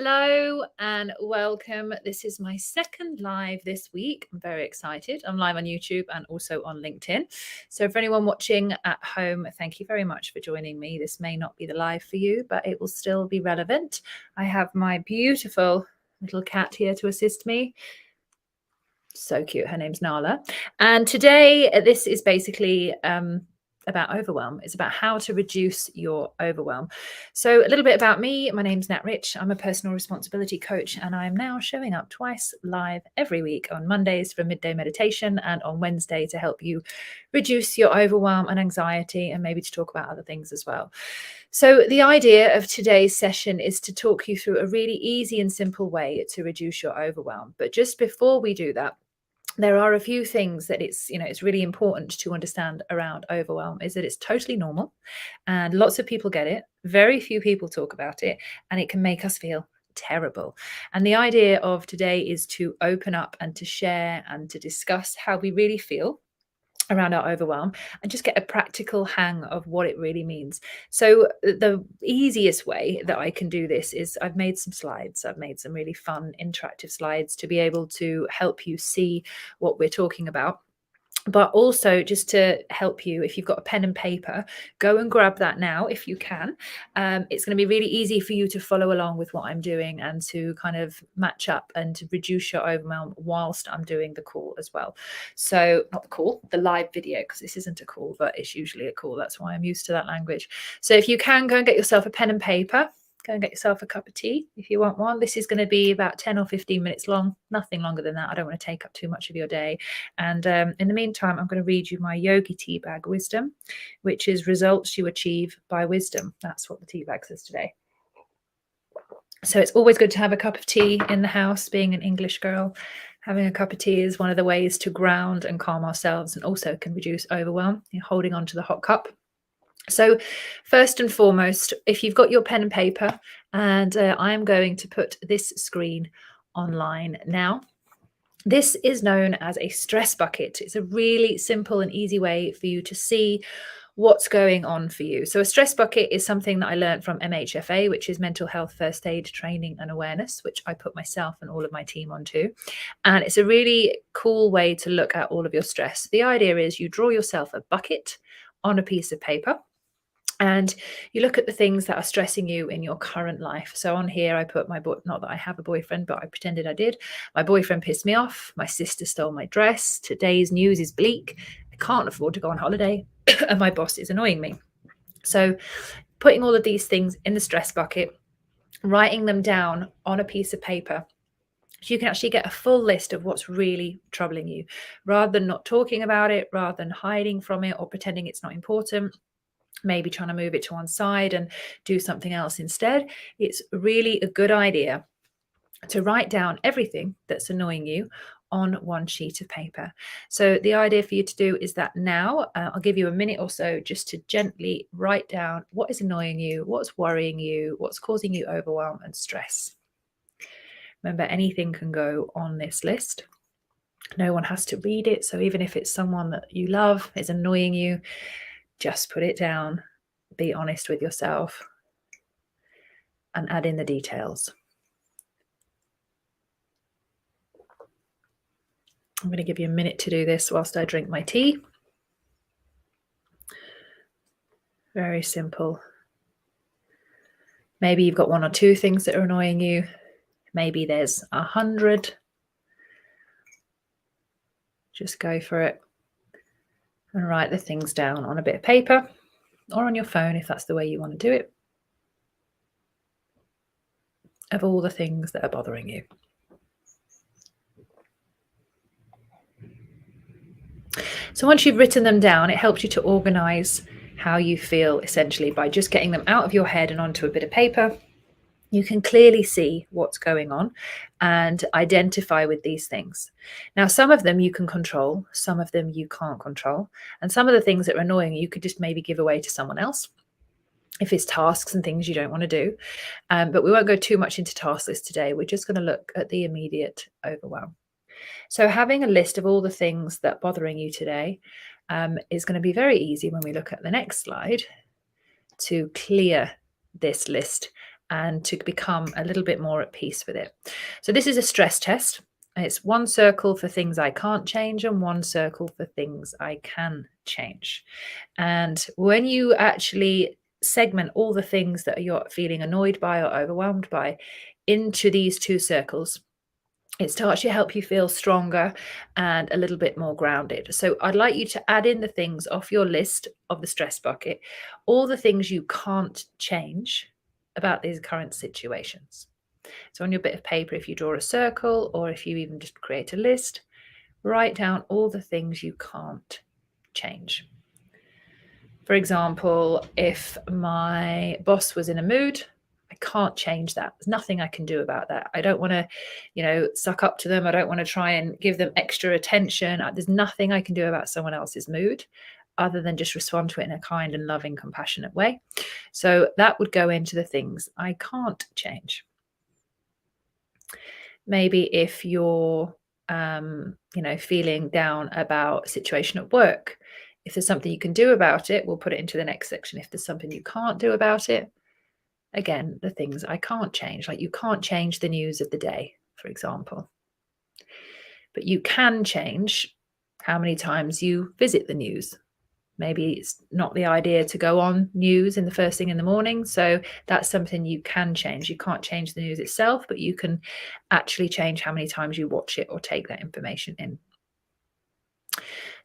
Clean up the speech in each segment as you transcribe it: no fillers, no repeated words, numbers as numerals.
Hello and welcome. This is my second live this week. I'm very excited. I'm live on YouTube and also on LinkedIn. So for anyone watching at home, thank you very much for joining me. This may not be the live for you, but it will still be relevant. I have my beautiful little cat here to assist me. So cute. Her name's Nala. And today, this is basically about overwhelm. It's about how to reduce your overwhelm. So a little bit about me. My name's Nat Rich. I'm a personal responsibility coach, and I'm now showing up twice live every week on Mondays for midday meditation and on Wednesday to help you reduce your overwhelm and anxiety, and maybe to talk about other things as well. So the idea of today's session is to talk you through a really easy and simple way to reduce your overwhelm. But just before we do that, there are a few things that it's really important to understand around overwhelm. Is that it's totally normal and lots of people get it. Very few people talk about it, and it can make us feel terrible. And the idea of today is to open up and to share and to discuss how we really feel around our overwhelm and just get a practical hang of what it really means. So the easiest way that I can do this is I've made some slides. I've made some really fun interactive slides to be able to help you see what we're talking about. But also just to help you, if you've got a pen and paper, go and grab that now if you can. It's going to be really easy for you to follow along with what I'm doing and to kind of match up and to reduce your overwhelm whilst I'm doing the call as well. So not the call, the live video, because this isn't a call, but it's usually a call. That's why I'm used to that language. So if you can, go and get yourself a pen and paper. Go and get yourself a cup of tea if you want one. This is going to be about 10 or 15 minutes long, nothing longer than that. I don't want to take up too much of your day. And in the meantime, I'm going to read you my Yogi tea bag wisdom, which is results you achieve by wisdom. That's what the tea bag says today. So it's always good to have a cup of tea in the house. Being an English girl, having a cup of tea is one of the ways to ground and calm ourselves, and also can reduce overwhelm. You're holding on to the hot cup. So first and foremost, if you've got your pen and paper, and I am going to put this screen online now. This is known as a stress bucket. It's a really simple and easy way for you to see what's going on for you. So a stress bucket is something that I learned from MHFA, which is Mental Health First Aid Training and Awareness, which I put myself and all of my team onto. And it's a really cool way to look at all of your stress. The idea is you draw yourself a bucket on a piece of paper, and you look at the things that are stressing you in your current life. So on here, I put not that I have a boyfriend, but I pretended I did. My boyfriend pissed me off. My sister stole my dress. Today's news is bleak. I can't afford to go on holiday. And my boss is annoying me. So putting all of these things in the stress bucket, writing them down on a piece of paper, so you can actually get a full list of what's really troubling you, rather than not talking about it, rather than hiding from it or pretending it's not important. Maybe trying to move it to one side and do something else instead. It's really a good idea to write down everything that's annoying you on one sheet of paper. So the idea for you to do is that now, I'll give you a minute or so just to gently write down what is annoying you, what's worrying you, what's causing you overwhelm and stress. Remember, anything can go on this list. No one has to read it. So even if it's someone that you love is annoying you, just put it down, be honest with yourself, and add in the details. I'm going to give you a minute to do this whilst I drink my tea. Very simple. Maybe you've got one or two things that are annoying you. Maybe there's 100. Just go for it and write the things down on a bit of paper or on your phone if that's the way you want to do it, of all the things that are bothering you. So once you've written them down, it helps you to organize how you feel, essentially by just getting them out of your head and onto a bit of paper. You can clearly see what's going on and identify with these things. Now, some of them you can control, some of them you can't control. And some of the things that are annoying you could just maybe give away to someone else if it's tasks and things you don't want to do. But we won't go too much into task list today. We're just going to look at the immediate overwhelm. So having a list of all the things that are bothering you today is going to be very easy when we look at the next slide to clear this list and to become a little bit more at peace with it. So this is a stress test. It's one circle for things I can't change and one circle for things I can change. And when you actually segment all the things that you're feeling annoyed by or overwhelmed by into these two circles, it starts to help you feel stronger and a little bit more grounded. So I'd like you to add in the things off your list of the stress bucket, all the things you can't change about these current situations. So on your bit of paper, if you draw a circle or if you even just create a list, write down all the things you can't change. For example, if my boss was in a mood, I can't change that. There's nothing I can do about that. I don't want to, suck up to them. I don't want to try and give them extra attention. There's nothing I can do about someone else's mood other than just respond to it in a kind and loving, compassionate way. So that would go into the things I can't change. Maybe if you're, feeling down about a situation at work, if there's something you can do about it, we'll put it into the next section. If there's something you can't do about it, again, the things I can't change, like you can't change the news of the day, for example. But you can change how many times you visit the news. Maybe it's not the idea to go on news in the first thing in the morning. So that's something you can change. You can't change the news itself, but you can actually change how many times you watch it or take that information in.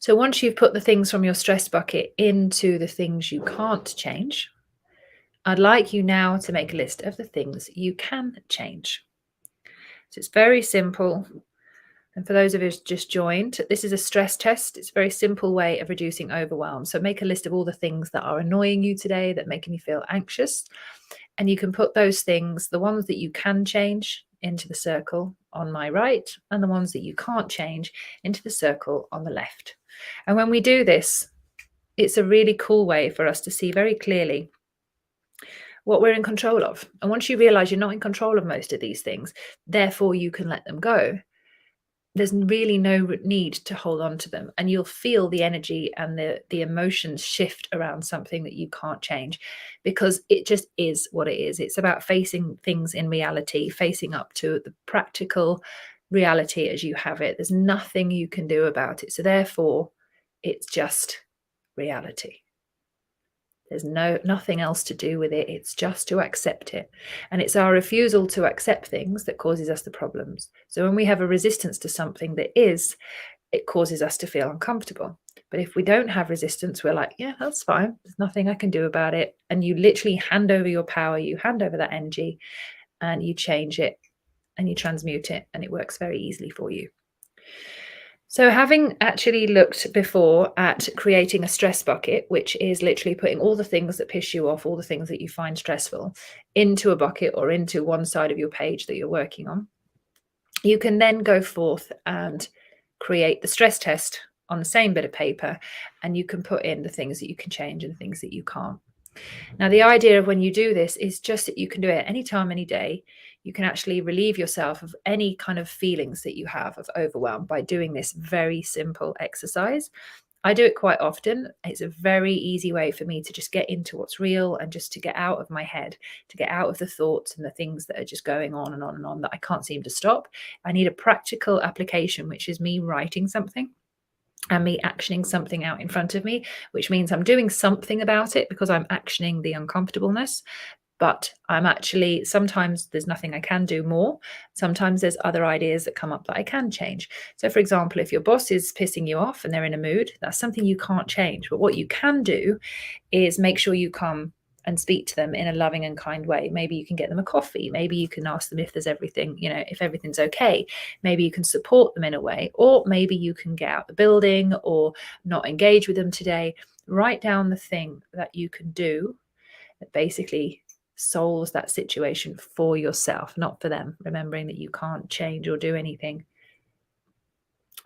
So once you've put the things from your stress bucket into the things you can't change, I'd like you now to make a list of the things you can change. So it's very simple. And for those of you who just joined, this is a stress test. It's a very simple way of reducing overwhelm. So make a list of all the things that are annoying you today, that making you feel anxious. And you can put those things, the ones that you can change, into the circle on my right, and the ones that you can't change into the circle on the left. And when we do this, it's a really cool way for us to see very clearly what we're in control of. And once you realize you're not in control of most of these things, therefore you can let them go, there's really no need to hold on to them, and you'll feel the energy and the emotions shift around something that you can't change, because it just is what it is. It's about facing things in reality, facing up to the practical reality as you have it. There's nothing you can do about it, so therefore it's just reality. There's nothing else to do with it. It's just to accept it. And it's our refusal to accept things that causes us the problems. So when we have a resistance to something that is, it causes us to feel uncomfortable. But if we don't have resistance, we're like, yeah, that's fine. There's nothing I can do about it. And you literally hand over your power, you hand over that energy, and you change it and you transmute it, and it works very easily for you. So having actually looked before at creating a stress bucket, which is literally putting all the things that piss you off, all the things that you find stressful, into a bucket or into one side of your page that you're working on, you can then go forth and create the stress test on the same bit of paper, and you can put in the things that you can change and the things that you can't. Now, the idea of when you do this is just that you can do it any time, any day. You can actually relieve yourself of any kind of feelings that you have of overwhelm by doing this very simple exercise. I do it quite often. It's a very easy way for me to just get into what's real and just to get out of my head, to get out of the thoughts and the things that are just going on and on and on that I can't seem to stop. I need a practical application, which is me writing something and me actioning something out in front of me, which means I'm doing something about it because I'm actioning the uncomfortableness. But I'm actually, sometimes there's nothing I can do more. Sometimes there's other ideas that come up that I can change. So for example, if your boss is pissing you off and they're in a mood, that's something you can't change. But what you can do is make sure you come and speak to them in a loving and kind way. Maybe you can get them a coffee. Maybe you can ask them if there's everything, if everything's okay. Maybe you can support them in a way, or maybe you can get out the building or not engage with them today. Write down the thing that you can do that basically solves that situation for yourself, not for them, remembering that you can't change or do anything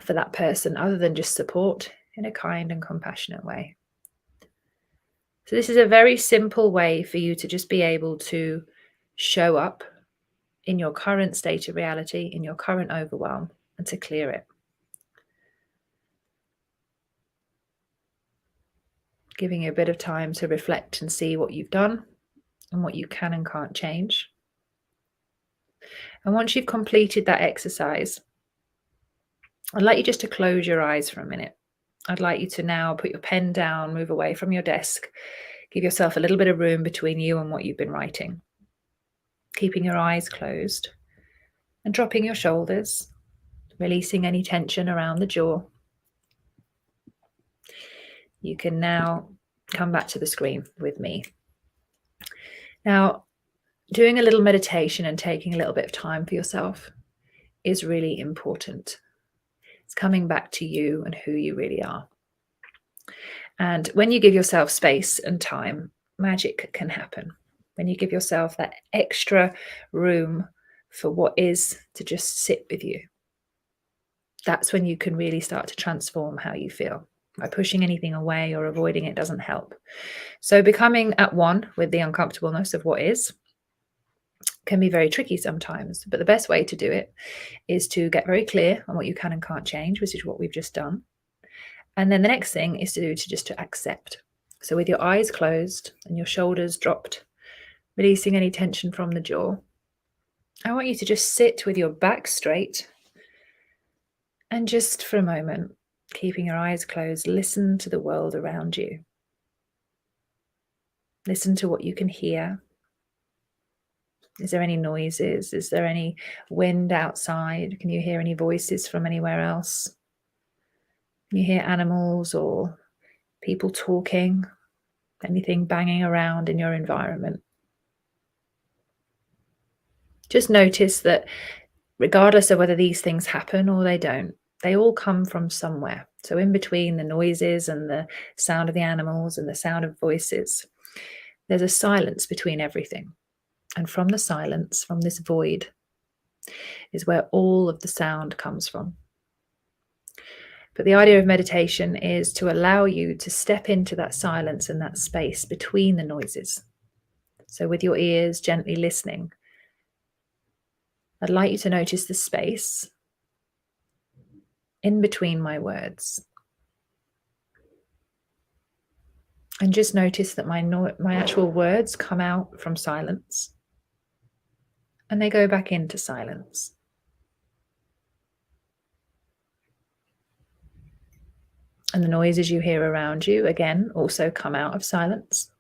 for that person other than just support in a kind and compassionate way. So this is a very simple way for you to just be able to show up in your current state of reality, in your current overwhelm, and to clear it. Giving you a bit of time to reflect and see what you've done. and what you can and can't change. And once you've completed that exercise, I'd like you just to close your eyes for a minute. I'd like you to now put your pen down, move away from your desk, give yourself a little bit of room between you and what you've been writing. Keeping your eyes closed and dropping your shoulders, releasing any tension around the jaw. You can now come back to the screen with me. Now, doing a little meditation and taking a little bit of time for yourself is really important. It's coming back to you and who you really are. And when you give yourself space and time, magic can happen. When you give yourself that extra room for what is to just sit with you, that's when you can really start to transform how you feel. By pushing anything away or avoiding it doesn't help. So becoming at one with the uncomfortableness of what is can be very tricky sometimes, but the best way to do it is to get very clear on what you can and can't change, which is what we've just done. And then the next thing is to accept. So with your eyes closed and your shoulders dropped, releasing any tension from the jaw, I want you to just sit with your back straight and just for a moment, keeping your eyes closed, listen to the world around you. Listen to what you can hear. Is there any noises? Is there any wind outside? Can you hear any voices from anywhere else? Can you hear animals or people talking? Anything banging around in your environment? Just notice that regardless of whether these things happen or they don't, they all come from somewhere. So in between the noises and the sound of the animals and the sound of voices, there's a silence between everything. And from the silence, from this void, is where all of the sound comes from. But the idea of meditation is to allow you to step into that silence and that space between the noises. So with your ears gently listening, I'd like you to notice the space in between my words. And just notice that my actual words come out from silence and they go back into silence. And the noises you hear around you, again, also come out of silence.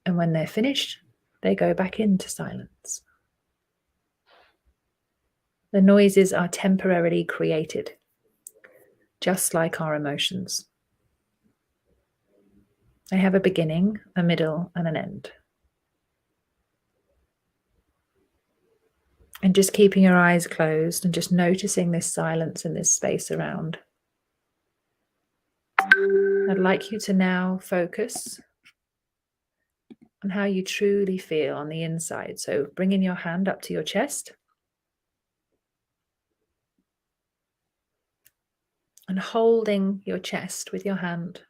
And when they're finished, they go back into silence. The noises are temporarily created, just like our emotions. They have a beginning, a middle, and an end. And just keeping your eyes closed and just noticing this silence and this space around. I'd like you to now focus on how you truly feel on the inside. So bringing your hand up to your chest and holding your chest with your hand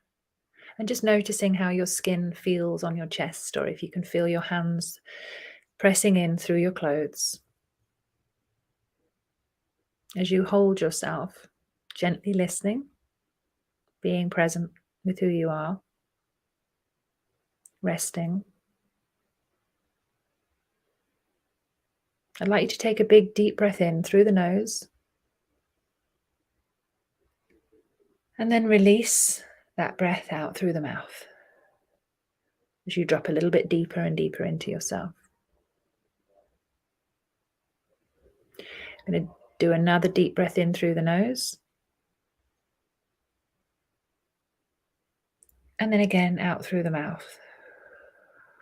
and just noticing how your skin feels on your chest, or if you can feel your hands pressing in through your clothes. As you hold yourself, gently listening, being present with who you are, resting. I'd like you to take a big deep breath in through the nose and then release that breath out through the mouth as you drop a little bit deeper and deeper into yourself. I'm going to do another deep breath in through the nose. And then again out through the mouth.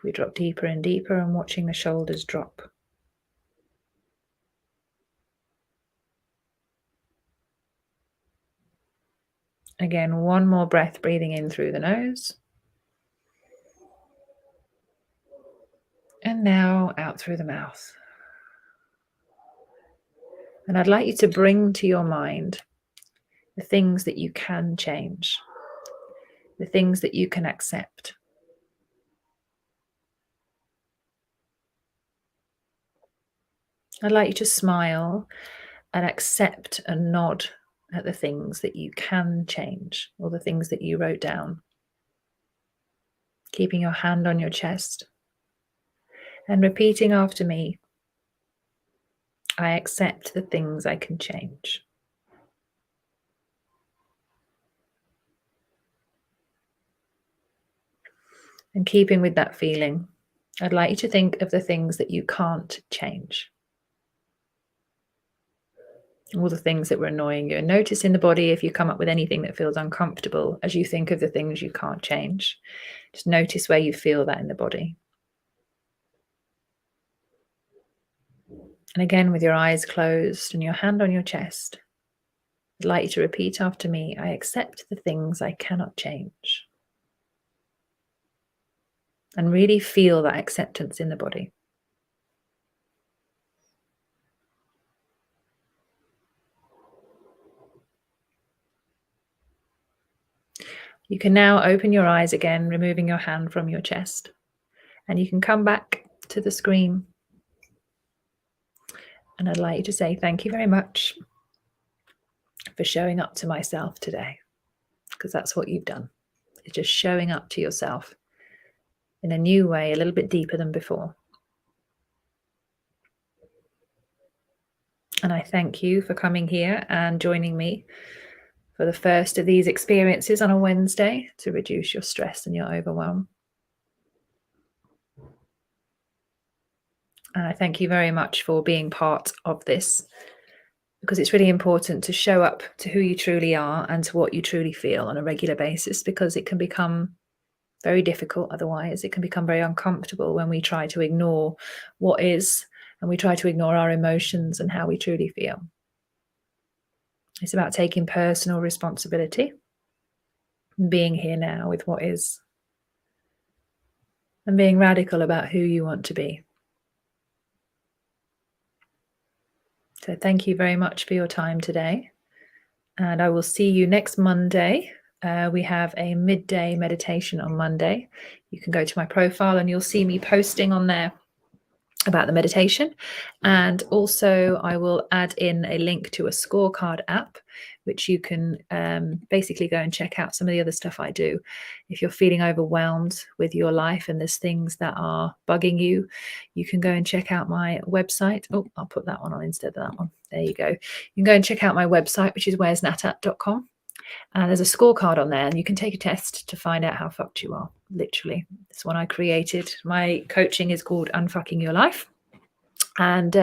We drop deeper and deeper and watching the shoulders drop. Again, one more breath breathing in through the nose. And now out through the mouth. And I'd like you to bring to your mind the things that you can change, the things that you can accept. I'd like you to smile and accept and nod at the things that you can change or the things that you wrote down. Keeping your hand on your chest. And repeating after me, I accept the things I can change. And keeping with that feeling, I'd like you to think of the things that you can't change. All the things that were annoying you. And notice in the body if you come up with anything that feels uncomfortable as you think of the things you can't change. Just notice where you feel that in the body. And again, with your eyes closed and your hand on your chest, I'd like you to repeat after me, I accept the things I cannot change. And really feel that acceptance in the body. You can now open your eyes again, removing your hand from your chest. And you can come back to the screen. And I'd like you to say thank you very much for showing up to myself today. Because that's what you've done. It's just showing up to yourself in a new way, a little bit deeper than before. And I thank you for coming here and joining me for the first of these experiences on a Wednesday to reduce your stress and your overwhelm. And I thank you very much for being part of this, because it's really important to show up to who you truly are and to what you truly feel on a regular basis, because it can become very difficult otherwise. It can become very uncomfortable when we try to ignore what is, and we try to ignore our emotions and how we truly feel. It's about taking personal responsibility and being here now with what is, and being radical about who you want to be. So thank you very much for your time today. And I will see you next Monday. We have a midday meditation on Monday. You can go to my profile and you'll see me posting on there about the meditation. And also I will add in a link to a scorecard app, which you can basically go and check out some of the other stuff I do. If you're feeling overwhelmed with your life and there's things that are bugging you, you can go and check out my website. Oh, I'll put that one on instead of that one. There you go. You can go and check out my website, which is where'snatat.com. And there's a scorecard on there, and you can take a test to find out how fucked you are. Literally, it's one I created. My coaching is called Unfucking Your Life, and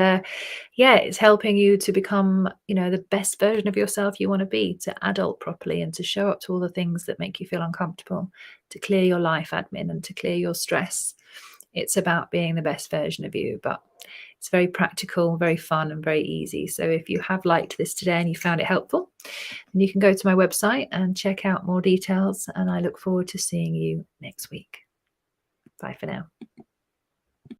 it's helping you to become, the best version of yourself you want to be, to adult properly, and to show up to all the things that make you feel uncomfortable, to clear your life admin and to clear your stress. It's about being the best version of you, but it's very practical, very fun, and very easy. So if you have liked this today and you found it helpful, then you can go to my website and check out more details. And I look forward to seeing you next week. Bye for now.